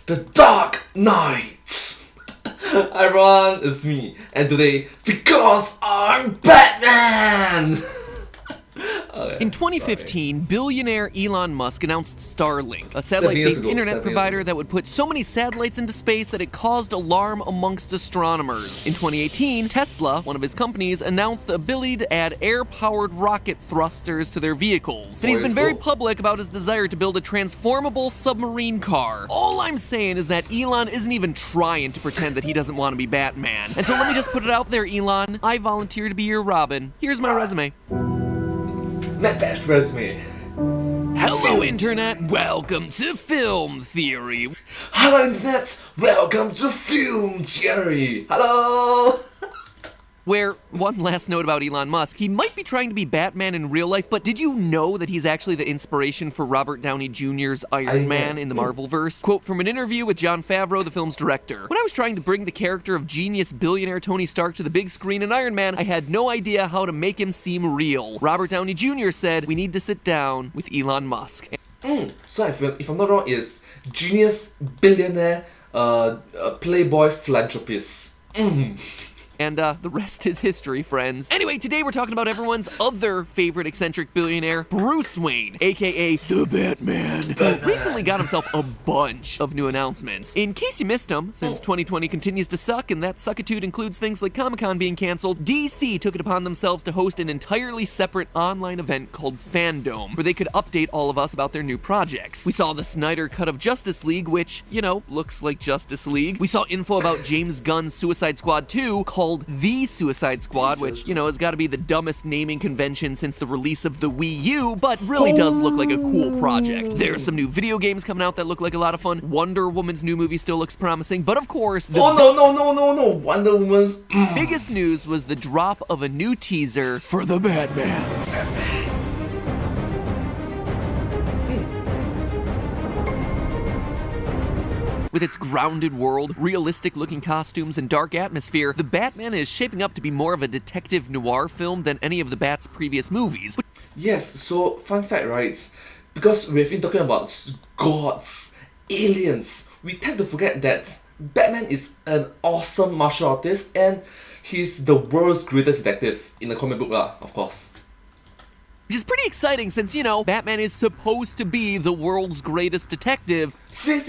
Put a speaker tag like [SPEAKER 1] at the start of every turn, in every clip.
[SPEAKER 1] The Dark Knight! Hi everyone, it's me, and today, because I'm Batman! Okay,
[SPEAKER 2] in 2015, billionaire Elon Musk announced Starlink, a satellite-based internet provider that would put so many satellites into space that it caused alarm amongst astronomers. In 2018, Tesla, one of his companies, announced the ability to add air-powered rocket thrusters to their vehicles. And he's been very public about his desire to build a transformable submarine car. All I'm saying is that Elon isn't even trying to pretend that he doesn't want to be Batman. And so let me just put it out there, Elon. I volunteer to be your Robin. Here's my resume.
[SPEAKER 1] Not bad resume.
[SPEAKER 2] Hello, Internet. Welcome to Film Theory.
[SPEAKER 1] Hello, Internet. Welcome to Film Theory. Hello.
[SPEAKER 2] Where, one last note about Elon Musk, he might be trying to be Batman in real life, but did you know that he's actually the inspiration for Robert Downey Jr.'s Iron Man in the Marvelverse? Quote from an interview with Jon Favreau, the film's director. When I was trying to bring the character of genius billionaire Tony Stark to the big screen in Iron Man, I had no idea how to make him seem real. Robert Downey Jr. said, we need to sit down with Elon Musk.
[SPEAKER 1] So if I'm not wrong, it's genius billionaire playboy philanthropist.
[SPEAKER 2] And the rest is history, friends. Anyway, today we're talking about everyone's other favorite eccentric billionaire, Bruce Wayne, aka the Batman, who recently got himself a bunch of new announcements. In case you missed them, since 2020 continues to suck, and that suckitude includes things like Comic-Con being canceled, DC took it upon themselves to host an entirely separate online event called Fandom, where they could update all of us about their new projects. We saw the Snyder cut of Justice League, which, you know, looks like Justice League. We saw info about James Gunn's Suicide Squad 2, called The Suicide Squad, which, you know, has got to be the dumbest naming convention since the release of the Wii U, but really does look like a cool project. There are some new video games coming out that look like a lot of fun. Wonder Woman's new movie still looks promising, but of course, the
[SPEAKER 1] no, Wonder Woman's
[SPEAKER 2] biggest news was the drop of a new teaser for the Batman. With its grounded world, realistic-looking costumes, and dark atmosphere, The Batman is shaping up to be more of a detective noir film than any of the Bat's previous movies.
[SPEAKER 1] Yes, so fun fact, right? Because we've been talking about gods, aliens, we tend to forget that Batman is an awesome martial artist and he's the world's greatest detective in the comic book, of course.
[SPEAKER 2] Which is pretty exciting since, you know, Batman is supposed to be the world's greatest detective.
[SPEAKER 1] See,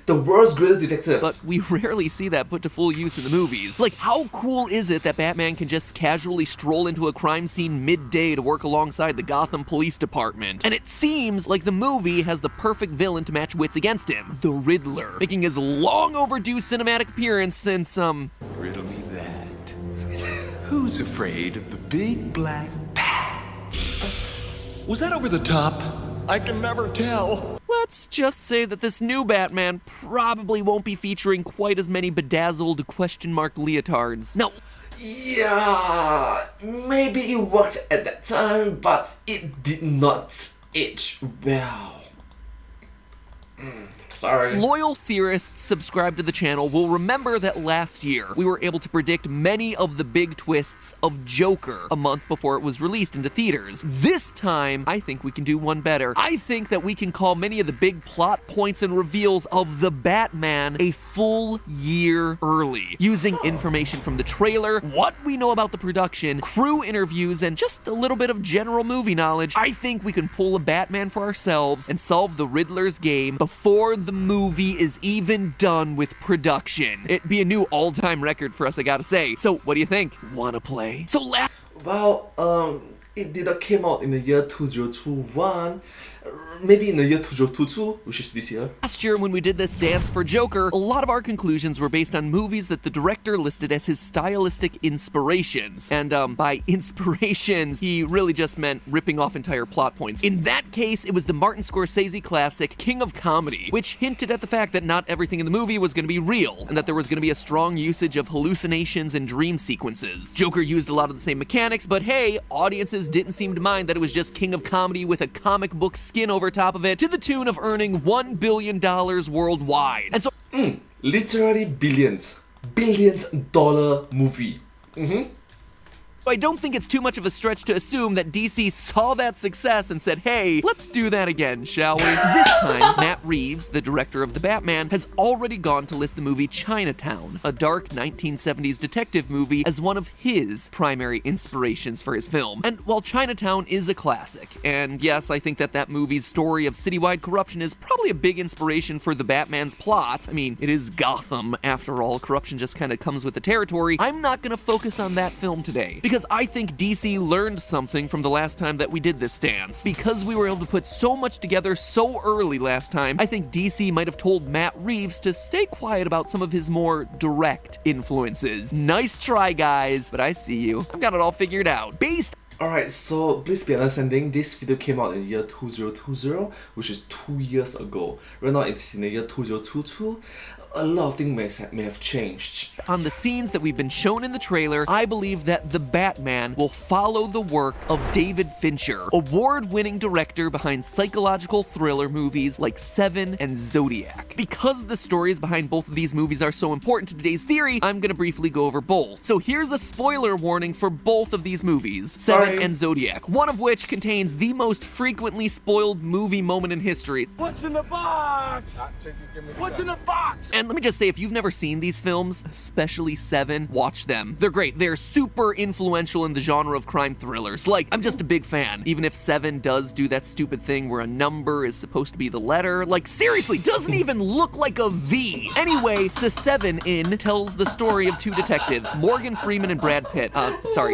[SPEAKER 1] the world's greatest detective.
[SPEAKER 2] But we rarely see that put to full use in the movies. Like, how cool is it that Batman can just casually stroll into a crime scene midday to work alongside the Gotham Police Department? And it seems like the movie has the perfect villain to match wits against him, the Riddler, making his long overdue cinematic appearance since,
[SPEAKER 3] Riddle me that. Who's afraid of the big black bat? Was that over the top? I can never tell.
[SPEAKER 2] Let's just say that this new Batman probably won't be featuring quite as many bedazzled question mark leotards. Now,
[SPEAKER 1] yeah, maybe it worked at that time, but it did not age well. Sorry.
[SPEAKER 2] Loyal theorists subscribed to the channel will remember that last year we were able to predict many of the big twists of Joker a month before it was released into theaters. This time, I think we can do one better. I think that we can call many of the big plot points and reveals of the Batman a full year early, using information from the trailer, what we know about the production, crew interviews, and just a little bit of general movie knowledge. I think we can pull a Batman for ourselves and solve the Riddler's game before the movie is even done with production. It'd be a new all-time record for us, I gotta say. So, what do you think? Wanna play?
[SPEAKER 1] Well, it did not came out in the year 2021. Maybe in the year 2022, which is this year.
[SPEAKER 2] Last year, when we did this dance for Joker, a lot of our conclusions were based on movies that the director listed as his stylistic inspirations. And by inspirations, he really just meant ripping off entire plot points. In that case, it was the Martin Scorsese classic, King of Comedy, which hinted at the fact that not everything in the movie was going to be real, and that there was going to be a strong usage of hallucinations and dream sequences. Joker used a lot of the same mechanics, but hey, audiences didn't seem to mind that it was just King of Comedy with a comic book skin over top of it, to the tune of earning $1 billion worldwide. And so
[SPEAKER 1] literally billions dollar movie.
[SPEAKER 2] I don't think it's too much of a stretch to assume that DC saw that success and said, hey, let's do that again, shall we? This time, Matt Reeves, the director of The Batman, has already gone to list the movie Chinatown, a dark 1970s detective movie, as one of his primary inspirations for his film. And while Chinatown is a classic, and yes, I think that movie's story of citywide corruption is probably a big inspiration for The Batman's plot. I mean, it is Gotham, after all, corruption just kind of comes with the territory. I'm not gonna focus on that film today, because I think DC learned something from the last time that we did this dance. Because we were able to put so much together so early last time, I think DC might have told Matt Reeves to stay quiet about some of his more direct influences. Nice try, guys, but I see you. I've got it all figured out. Based
[SPEAKER 1] Alright, so please be understanding, this video came out in the year 2020, which is 2 years ago. Right now it's in the year 2022. A lot of things may have changed.
[SPEAKER 2] on the scenes that we've been shown in the trailer, I believe that The Batman will follow the work of David Fincher, award-winning director behind psychological thriller movies like Seven and Zodiac. Because the stories behind both of these movies are so important to today's theory, I'm gonna briefly go over both. So here's a spoiler warning for both of these movies, Seven and Zodiac, one of which contains the most frequently spoiled movie moment in history.
[SPEAKER 4] What's in the box? What's in the box?
[SPEAKER 2] And let me just say, if you've never seen these films, especially Seven, watch them. They're great. They're super influential in the genre of crime thrillers. Like, I'm just a big fan. Even if Seven does do that stupid thing where a number is supposed to be the letter. Like, seriously, doesn't even look like a V. Anyway, so Seven in tells the story of two detectives, Morgan Freeman and Brad Pitt.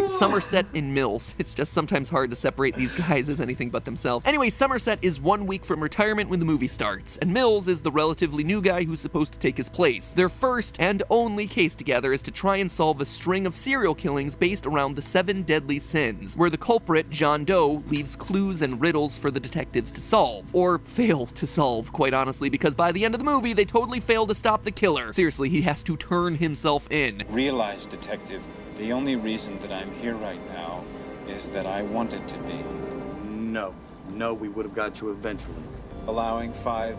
[SPEAKER 2] Somerset and Mills. It's just sometimes hard to separate these guys as anything but themselves. Anyway, Somerset is 1 week from retirement when the movie starts, and Mills is the relatively new guy who's supposed to take his place. Their first and only case together is to try and solve a string of serial killings based around the 7 deadly sins, where the culprit, John Doe, leaves clues and riddles for the detectives to solve. Or fail to solve, quite honestly, because by the end of the movie, they totally fail to stop the killer. Seriously, he has to turn himself in.
[SPEAKER 5] Realize, detective, the only reason that I'm here right now is that I wanted to be.
[SPEAKER 4] No, we would have got you eventually.
[SPEAKER 5] Allowing 5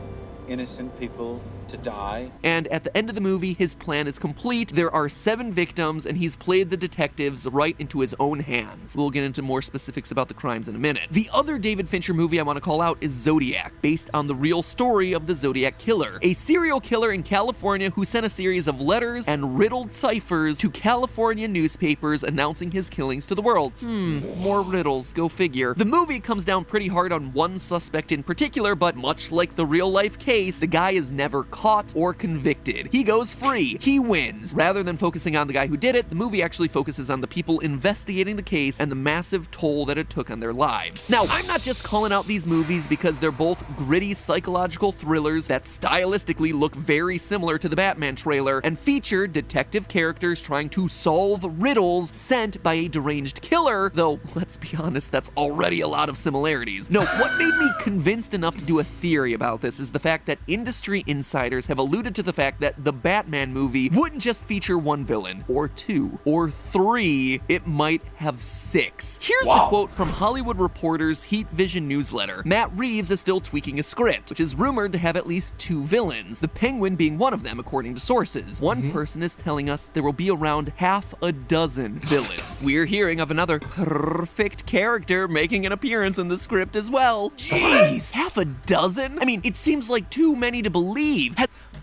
[SPEAKER 5] innocent people to die.
[SPEAKER 2] And at the end of the movie, his plan is complete. There are 7 victims, and he's played the detectives right into his own hands. We'll get into more specifics about the crimes in a minute. The other David Fincher movie I want to call out is Zodiac, based on the real story of the Zodiac Killer, a serial killer in California who sent a series of letters and riddled ciphers to California newspapers announcing his killings to the world. More riddles, go figure. The movie comes down pretty hard on one suspect in particular, but much like the real-life case, the guy is never caught or convicted. He goes free. He wins. Rather than focusing on the guy who did it, the movie actually focuses on the people investigating the case and the massive toll that it took on their lives. Now, I'm not just calling out these movies because they're both gritty psychological thrillers that stylistically look very similar to the Batman trailer and feature detective characters trying to solve riddles sent by a deranged killer, though, let's be honest, that's already a lot of similarities. No, what made me convinced enough to do a theory about this is the fact that industry insiders have alluded to the fact that the Batman movie wouldn't just feature 1 villain, or 2, or 3, it might have 6. Here's the quote from Hollywood Reporter's Heat Vision newsletter. Matt Reeves is still tweaking a script, which is rumored to have at least 2 villains, the Penguin being one of them, according to sources. One person is telling us there will be around half a dozen villains. We're hearing of another perfect character making an appearance in the script as well. Jeez, half a dozen? I mean, it seems like too many to believe.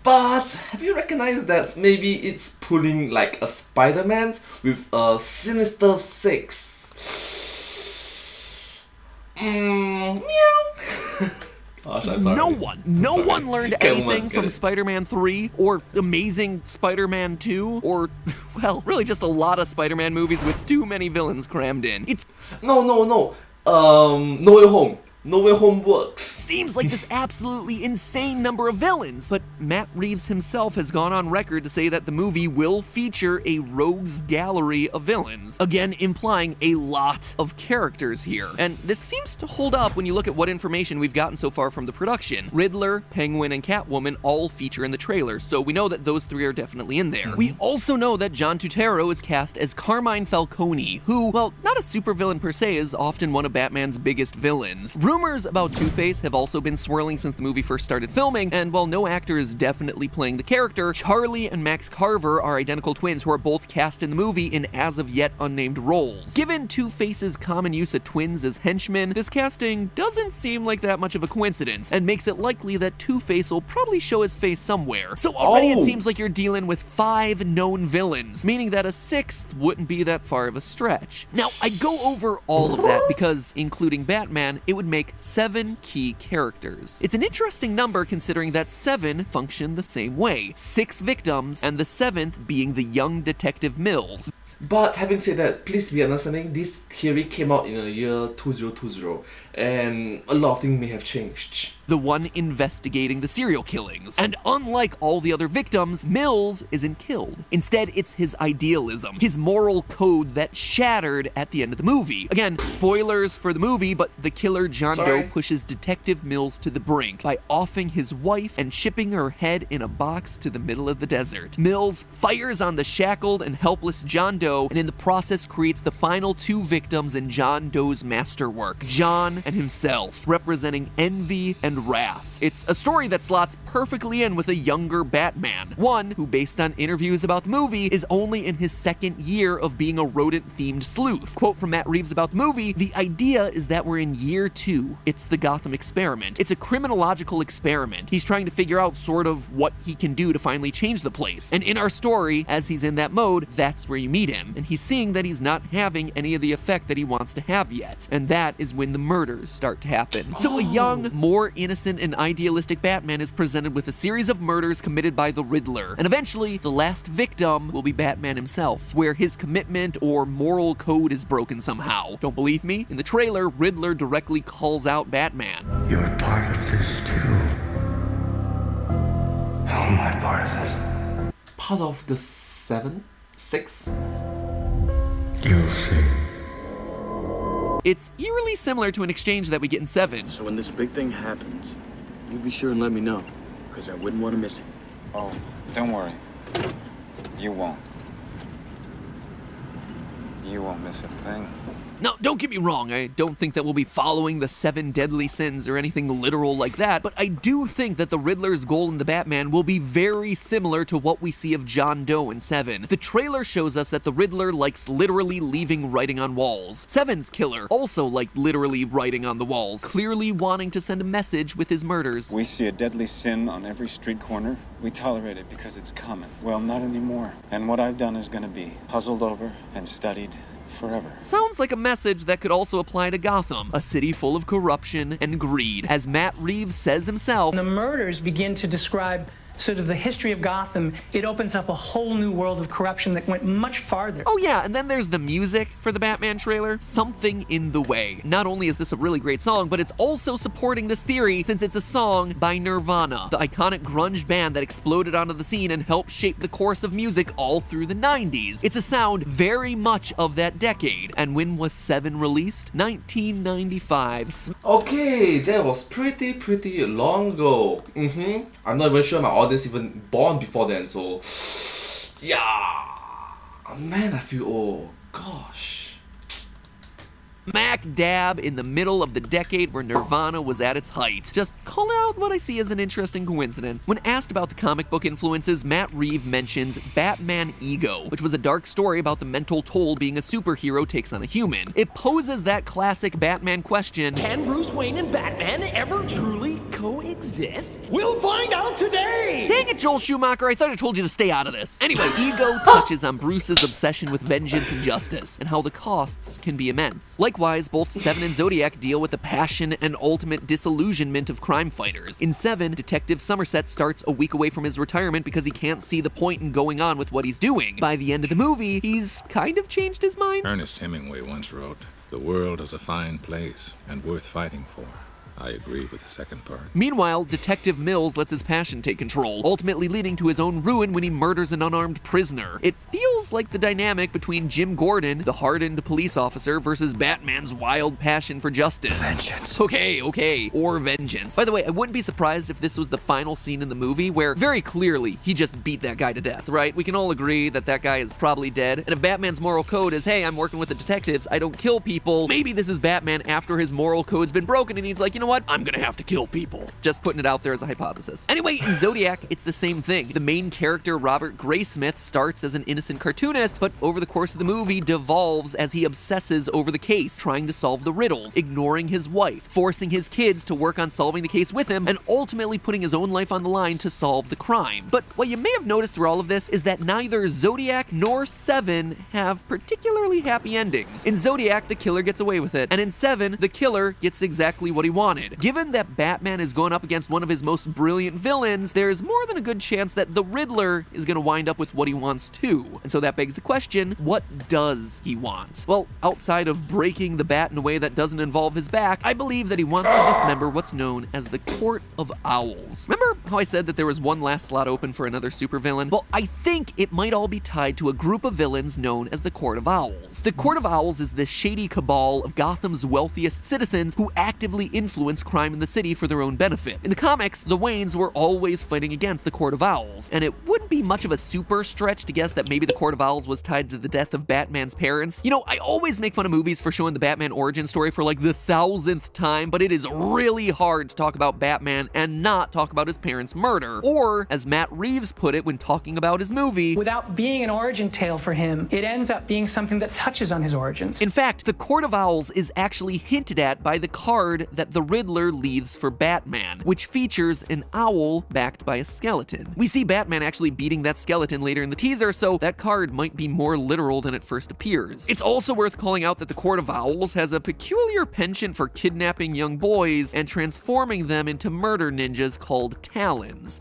[SPEAKER 1] But have you recognized that maybe it's pulling like a Spider-Man with a Sinister 6? Meow. Gosh, I'm sorry.
[SPEAKER 2] No one learned anything from Spider-Man 3 or Amazing Spider-Man 2 or, well, really just a lot of Spider-Man movies with too many villains crammed in. It's
[SPEAKER 1] No. No Way Home. No Way Home works.
[SPEAKER 2] Seems like this absolutely insane number of villains, but Matt Reeves himself has gone on record to say that the movie will feature a rogues gallery of villains, again implying a lot of characters here. And this seems to hold up when you look at what information we've gotten so far from the production. Riddler, Penguin, and Catwoman all feature in the trailer, so we know that those 3 are definitely in there. We also know that John Turturro is cast as Carmine Falcone, who, well, not a supervillain per se, is often one of Batman's biggest villains. Rumors about Two-Face have also been swirling since the movie first started filming, and while no actor is definitely playing the character, Charlie and Max Carver are identical twins who are both cast in the movie in as of yet unnamed roles. Given Two-Face's common use of twins as henchmen, this casting doesn't seem like that much of a coincidence, and makes it likely that Two-Face will probably show his face somewhere. So already it seems like you're dealing with 5 known villains, meaning that a 6th wouldn't be that far of a stretch. Now, I go over all of that because, including Batman, it would make 7 key characters. It's an interesting number considering that 7 function the same way, 6 victims, and the 7th being the young Detective Mills.
[SPEAKER 1] But having said that, please be understanding, this theory came out in the year 2020, and a lot of things may have changed.
[SPEAKER 2] The one investigating the serial killings. And unlike all the other victims, Mills isn't killed. Instead, it's his idealism, his moral code that shattered at the end of the movie. Again, spoilers for the movie, but the killer John Doe pushes Detective Mills to the brink by offing his wife and shipping her head in a box to the middle of the desert. Mills fires on the shackled and helpless John Doe, and in the process creates the final 2 victims in John Doe's masterwork, John and himself, representing envy and wrath. It's a story that slots perfectly in with a younger Batman, one who, based on interviews about the movie, is only in his 2nd year of being a rodent-themed sleuth. Quote from Matt Reeves about the movie, "The idea is that we're in year 2. It's the Gotham experiment. It's a criminological experiment. He's trying to figure out sort of what he can do to finally change the place. And in our story, as he's in that mode, that's where you meet him. And he's seeing that he's not having any of the effect that he wants to have yet. And that is when the murders start to happen." So a young, more innocent and idealistic Batman is presented with a series of murders committed by the Riddler. And eventually, the last victim will be Batman himself, where his commitment or moral code is broken somehow. Don't believe me? In the trailer, Riddler directly calls out Batman.
[SPEAKER 6] You're part of this too. How am I part of it?
[SPEAKER 1] Part of the 7? 6?
[SPEAKER 6] You'll see.
[SPEAKER 2] It's eerily similar to an exchange that we get in 7.
[SPEAKER 7] So when this big thing happens, you be sure and let me know, because I wouldn't want to miss it.
[SPEAKER 5] Oh, don't worry. You won't. You won't miss a thing.
[SPEAKER 2] Now, don't get me wrong, I don't think that we'll be following the 7 deadly sins or anything literal like that, but I do think that the Riddler's goal in the Batman will be very similar to what we see of John Doe in 7. The trailer shows us that the Riddler likes literally leaving writing on walls. 7's killer also liked literally writing on the walls, clearly wanting to send a message with his murders.
[SPEAKER 5] We see a deadly sin on every street corner. We tolerate it because it's common. Well, not anymore. And what I've done is gonna be puzzled over and studied forever.
[SPEAKER 2] Sounds like a message that could also apply to Gotham, a city full of corruption and greed. As Matt Reeves says himself,
[SPEAKER 8] the murders begin to describe sort of the history of Gotham. It opens up a whole new world of corruption that went much farther.
[SPEAKER 2] Oh yeah, and then there's the music for the Batman trailer, Something in the Way. Not only is this a really great song, but it's also supporting this theory since it's a song by Nirvana, the iconic grunge band that exploded onto the scene and helped shape the course of music all through the 90s. It's a sound very much of that decade. And when was 7 released? 1995.
[SPEAKER 1] Okay, that was pretty long ago. I'm not even sure my audience even born before then, so yeah. Man, I feel, oh gosh.
[SPEAKER 2] Smack dab in the middle of the decade where Nirvana was at its height. Just call out what I see as an interesting coincidence. When asked about the comic book influences, Matt Reeves mentions Batman Ego, which was a dark story about the mental toll being a superhero takes on a human. It poses that classic Batman question:
[SPEAKER 9] can Bruce Wayne and Batman ever truly coexist? We'll find out today!
[SPEAKER 2] Dang it, Joel Schumacher, I thought I told you to stay out of this. Anyway, Ego touches on Bruce's obsession with vengeance and justice, and how the costs can be immense. Likewise, both 7 and Zodiac deal with the passion and ultimate disillusionment of crime fighters. In 7, Detective Somerset starts a week away from his retirement because he can't see the point in going on with what he's doing. By the end of the movie, he's kind of changed his mind.
[SPEAKER 10] Ernest Hemingway once wrote, "The world is a fine place and worth fighting for. I agree with the second part.
[SPEAKER 2] Meanwhile, Detective Mills lets his passion take control, ultimately leading to his own ruin when he murders an unarmed prisoner. It feels like the dynamic between Jim Gordon, the hardened police officer, versus Batman's wild passion for justice.
[SPEAKER 10] Vengeance.
[SPEAKER 2] Okay, or vengeance. By the way, I wouldn't be surprised if this was the final scene in the movie where, very clearly, he just beat that guy to death, right? We can all agree that that guy is probably dead, and if Batman's moral code is, hey, I'm working with the detectives, I don't kill people, maybe this is Batman after his moral code's been broken and he's like, you know what? I'm gonna have to kill people. Just putting it out there as a hypothesis. Anyway, in Zodiac, it's the same thing. The main character, Robert Graysmith, starts as an innocent cartoonist, but over the course of the movie devolves as he obsesses over the case, trying to solve the riddles, ignoring his wife, forcing his kids to work on solving the case with him, and ultimately putting his own life on the line to solve the crime. But what you may have noticed through all of this is that neither Zodiac nor Seven have particularly happy endings. In Zodiac, the killer gets away with it, and in Seven, the killer gets exactly what he wanted. Given that Batman is going up against one of his most brilliant villains, there's more than a good chance that the Riddler is going to wind up with what he wants too. And so that begs the question, what does he want? Well, outside of breaking the bat in a way that doesn't involve his back, I believe that he wants to dismember what's known as the Court of Owls. Remember how I said that there was one last slot open for another supervillain? Well, I think it might all be tied to a group of villains known as the Court of Owls. The Court of Owls is the shady cabal of Gotham's wealthiest citizens who actively influence crime in the city for their own benefit. In the comics, the Waynes were always fighting against the Court of Owls, and it wouldn't be much of a super stretch to guess that maybe the Court of Owls was tied to the death of Batman's parents. You know, I always make fun of movies for showing the Batman origin story for like the 1000th time, but it is really hard to talk about Batman and not talk about his parents' murder. Or, as Matt Reeves put it when talking about his movie,
[SPEAKER 8] without being an origin tale for him, it ends up being something that touches on his origins.
[SPEAKER 2] In fact, the Court of Owls is actually hinted at by the card that the Riddler leaves for Batman, which features an owl backed by a skeleton. We see Batman actually beating that skeleton later in the teaser, so that card might be more literal than it first appears. It's also worth calling out that the Court of Owls has a peculiar penchant for kidnapping young boys and transforming them into murder ninjas called Talons.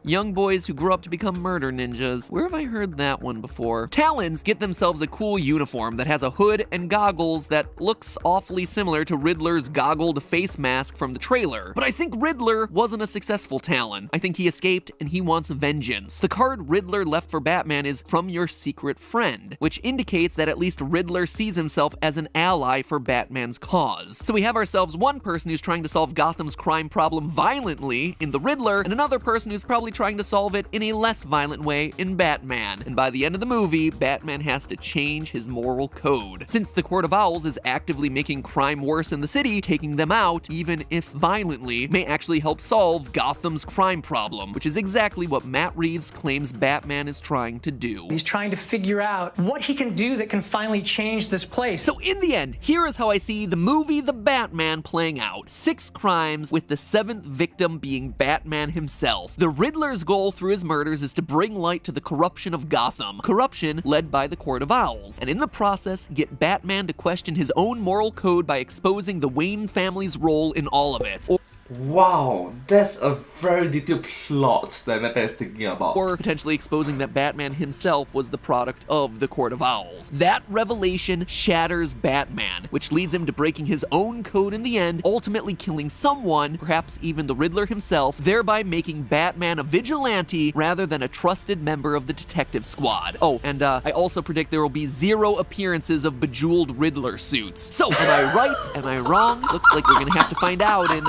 [SPEAKER 2] Young boys who grow up to become murder ninjas. Where have I heard that one before? Talons get themselves a cool uniform that has a hood and goggles that looks awfully similar to Riddler's goggled face mask from the trailer. But I think Riddler wasn't a successful Talon. I think he escaped and he wants vengeance. The card Riddler left for Batman is from your secret friend, which indicates that at least Riddler sees himself as an ally for Batman's cause. So we have ourselves one person who's trying to solve Gotham's crime problem violently in the Riddler, and another person who's probably trying to solve it in a less violent way in Batman. And by the end of the movie, Batman has to change his moral code. Since the Court of Owls is actively making crime worse in the city, taking them out, even if violently, may actually help solve Gotham's crime problem, which is exactly what Matt Reeves claims Batman is trying to do.
[SPEAKER 8] He's trying to figure out what he can do that can finally change this place.
[SPEAKER 2] So in the end, here is how I see the movie The Batman playing out. 6 crimes, with the 7th victim being Batman himself. The Riddler's goal through his murders is to bring light to the corruption of Gotham, corruption led by the Court of Owls, and in the process, get Batman to question his own moral code by exposing the Wayne family's role in all of it.
[SPEAKER 1] Wow, that's a very detailed plot that Batman is thinking about.
[SPEAKER 2] Or potentially exposing that Batman himself was the product of the Court of Owls. That revelation shatters Batman, which leads him to breaking his own code in the end, ultimately killing someone, perhaps even the Riddler himself, thereby making Batman a vigilante rather than a trusted member of the detective squad. Oh, and I also predict there will be 0 appearances of bejeweled Riddler suits. So, am I right? Am I wrong? Looks like we're gonna have to find out in,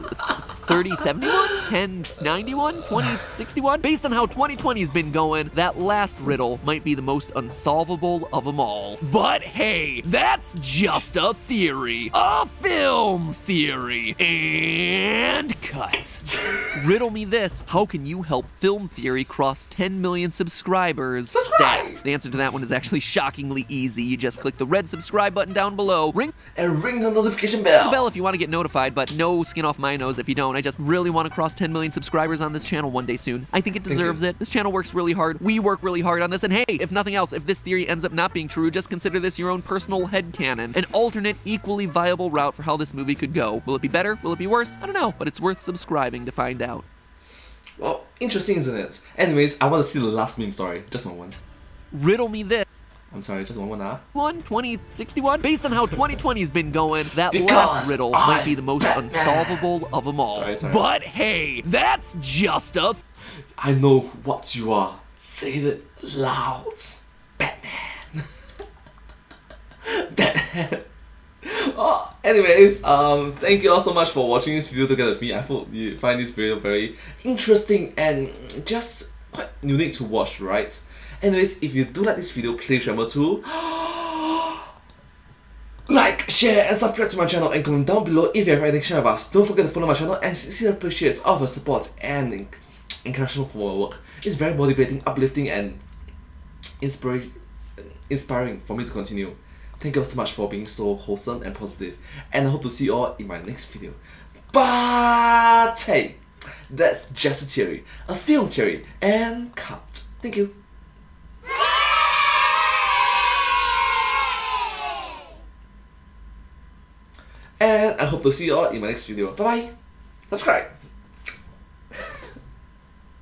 [SPEAKER 2] 3071, 1091, 2061. Based on how 2020's been going, that last riddle might be the most unsolvable of them all. But hey, that's just a theory. A film theory. And cut. Riddle me this. How can you help Film Theory cross 10 million subscribers? Stat. The answer to that one is actually shockingly easy. You just click the red subscribe button down below, ring
[SPEAKER 1] the notification bell.
[SPEAKER 2] The bell if you want to get notified, but no skin off my nose if you don't. I just really want to cross 10 million subscribers on this channel one day soon. I think it deserves it. This channel works really hard. We work really hard on this. And hey, if nothing else, if this theory ends up not being true, just consider this your own personal headcanon. An alternate, equally viable route for how this movie could go. Will it be better? Will it be worse? I don't know, but it's worth subscribing to find out.
[SPEAKER 1] Well, interesting, isn't it? Anyways, I want to see the last meme, sorry. Just one.
[SPEAKER 2] Riddle me this.
[SPEAKER 1] I'm sorry, just one more.
[SPEAKER 2] 2061? Based on how 2020's been going, that
[SPEAKER 1] Because
[SPEAKER 2] last riddle might be
[SPEAKER 1] I'm
[SPEAKER 2] the most
[SPEAKER 1] Batman.
[SPEAKER 2] unsolvable of them all.
[SPEAKER 1] Sorry.
[SPEAKER 2] But hey, that's just a
[SPEAKER 1] I know what you are. Say it loud. Batman. Batman. Oh, anyways, thank you all so much for watching this video together with me. I hope you find this video very interesting and just quite unique to watch, right? Anyways, if you do like this video, please remember to like, share, and subscribe to my channel, and comment down below if you have anything to share with us. Don't forget to follow my channel, and sincerely appreciate all of your support and encouragement for my work. It's very motivating, uplifting, and inspiring for me to continue. Thank you all so much for being so wholesome and positive, and I hope to see you all in my next video. But hey, that's just a theory, a film theory, and cut. Thank you. And I hope to see you all in my next video. Bye bye. Subscribe.